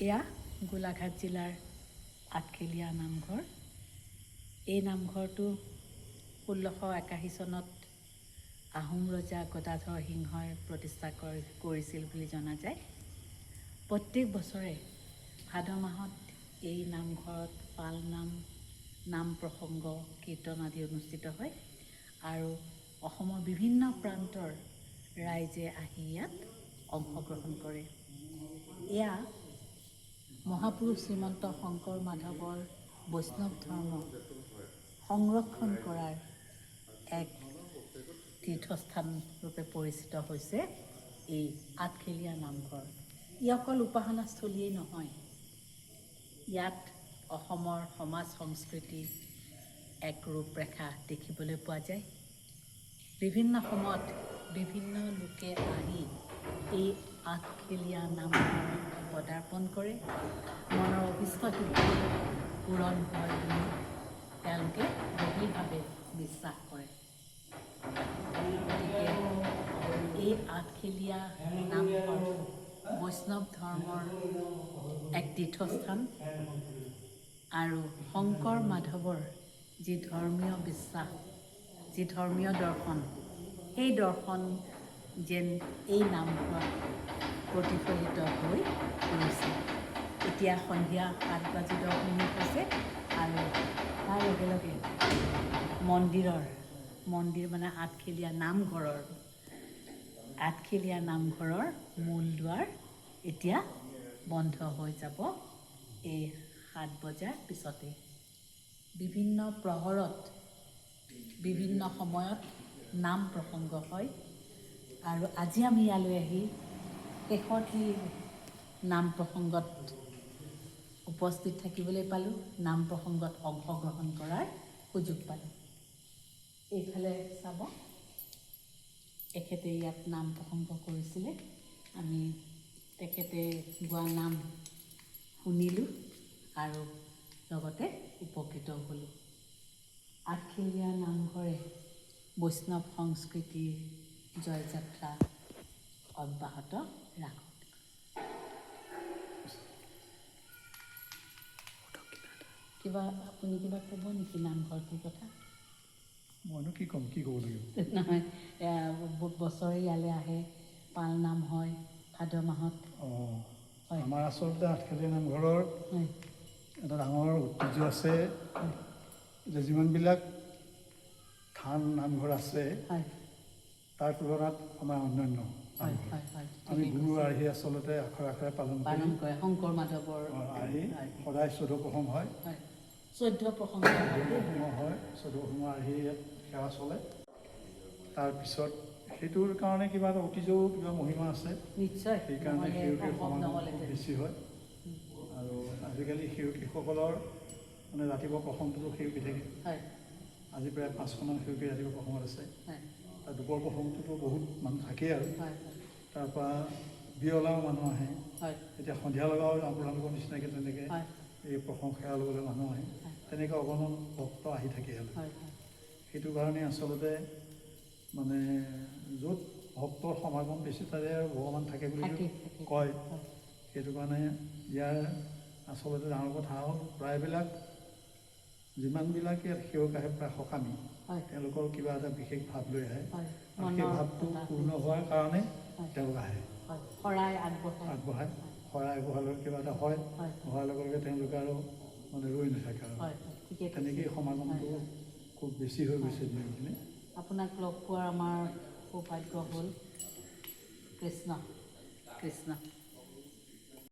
এয়া গোলাঘাট জিলাৰ আঠখেলীয়া নামঘৰ। এই নামঘৰটো 1681 চনত আহোম ৰজা গদাধৰ সিংহই প্ৰতিষ্ঠা কৰিছিল বুলি জনা যায়। প্ৰত্যেক বছৰে ভাদ মাহত এই নামঘৰত পালনাম, নাম প্ৰসংগ, কীৰ্তন আদি অনুষ্ঠিত হয় আৰু অসমৰ বিভিন্ন প্ৰান্তৰ ৰাইজে আহি ইয়াত অংশগ্ৰহণ কৰে। এয়া মহাপুৰুষ শ্ৰীমন্ত শংকৰ মাধৱৰ বৈষ্ণৱ ধৰ্ম সংৰক্ষণ কৰাৰ এক তীৰ্থস্থান ৰূপে পৰিচিত হৈছে এই আঠখেলীয়া নামঘৰ। ই অকল উপাসনাস্থলীয়েই নহয়, ইয়াত অসমৰ সমাজ সংস্কৃতি এক ৰূপৰেখা দেখিবলৈ পোৱা যায়। বিভিন্ন সময়ত বিভিন্ন লোকে আহি এই আঠখেলীয়া নামঘৰ পদাৰ্পণ কৰে, মনৰ অভিষ্ট সিদ্ধি পূৰণ হয় বুলি তেওঁলোকে গভীৰভাৱে বিশ্বাস কৰে। গতিকে এই আঠখেলীয়া নামঘৰ বৈষ্ণৱ ধৰ্মৰ এক তীৰ্থস্থান আৰু শংকৰ মাধৱৰ যি ধৰ্মীয় বিশ্বাস, যি ধৰ্মীয় দৰ্শন, সেই দৰ্শন যেন এই নামঘৰত প্ৰতিফলিত হৈ পৰিছে। এতিয়া সন্ধিয়া 7:10 হৈছে আৰু তাৰ লগে লগে মন্দিৰ মানে আঠখেলীয়া নামঘৰৰ মূল দুৱাৰ এতিয়া বন্ধ হৈ যাব এই 7 বজাৰ পিছতে। বিভিন্ন প্ৰহৰত বিভিন্ন সময়ত নাম প্ৰসংগ হয় আৰু আজি আমি ইয়ালৈ আহি শেষত নাম প্ৰসংগত উপস্থিত থাকিবলৈ পালোঁ, নাম প্ৰসংগত অংশগ্ৰহণ কৰাৰ সুযোগ পালোঁ। এইফালে চাব, এখেতে ইয়াত নাম প্ৰসংগ কৰিছিলে, আমি তেখেতে গোৱা নাম শুনিলোঁ আৰু লগতে উপকৃত হ'লোঁ। আঠখেলীয়া নামঘৰে বৈষ্ণৱ সংস্কৃতিৰ জয়যাত্ৰা অব্যাহত ৰাখক। আপুনি কিবা ক'ব নেকি নামঘৰটোৰ কথা? মইনো কি ক'ম, কি ক'ব লাগিব? নহয়, বছৰে ইয়ালৈ আহে, পালনাম হয় ভাদ মাহত। আমাৰ আচলতে আঠখেলীয়া নামঘৰৰ এটা ডাঙৰ ঐতিহ্য আছে যে যিমানবিলাক থান নামঘৰ আছে তাৰ তুলনাত আমাৰ অন্যান্য আমি গুৰু আৰ্হি আচলতে আখৰে পালন কৰে। শংকৰ মাধৱৰ আৰ্হি সদায় 14 প্ৰসং হয়। 14 প্ৰসংগ হয়, 14 প্ৰসং আৰ্হি ইয়াত সেৱা চলে। তাৰপিছত সেইটোৰ কাৰণে কিবা এটা ঐতিহ্যও কিবা মহিমা আছে নিশ্চয়, সেইকাৰণে সেউকীৰ সমাগম খুব বেছি হয়। আৰু আজিকালি সেউকীসকলৰ মানে ৰাতিপুৱা প্ৰসংগটো সেউকী থাকে। আজি প্ৰায় 500মান সেউকী ৰাতিপুৱা প্ৰসংগত আছে। তাৰ দুপৰ প্ৰসংগটোতো বহুত মানুহ থাকেই আৰু তাৰপৰা বিয়লাও মানুহ আহে। এতিয়া সন্ধিয়া লগাও আপোনালোকৰ নিচিনাকৈ তেনেকৈ এই প্ৰসংগ সেৱা ল'বলৈ মানুহ আহে। তেনেকৈ অগণন ভক্ত আহি থাকে আৰু সেইটো কাৰণে আচলতে মানে য'ত ভক্তৰ সমাগম বেছি তাতে আৰু ভগৱান থাকে বুলি কয়। সেইটো কাৰণে ইয়াৰ আচলতে ডাঙৰ কথা হ'ল প্ৰায়বিলাক যিমানবিলাক ইয়াত সেৱক আহে প্ৰায় সকামী, তেওঁলোকৰ কিবা এটা বিশেষ ভাৱ লৈ আহে আৰু সেই ভাৱটো পূৰ্ণ হোৱাৰ কাৰণে তেওঁলোক আহে। শৰাই আগবঢ়ালে কিবা এটা হয়, হোৱাৰ লগে লগে তেওঁলোকে আৰু মানে ৰৈ নাথাকে আৰু তেনেকেই সমাগমটো খুব বেছি হৈ গৈছে দিনখিনি। আপোনাক লগ পোৱাৰ আমাৰ সৌভাগ্য হ'ল। কৃষ্ণ কৃষ্ণ।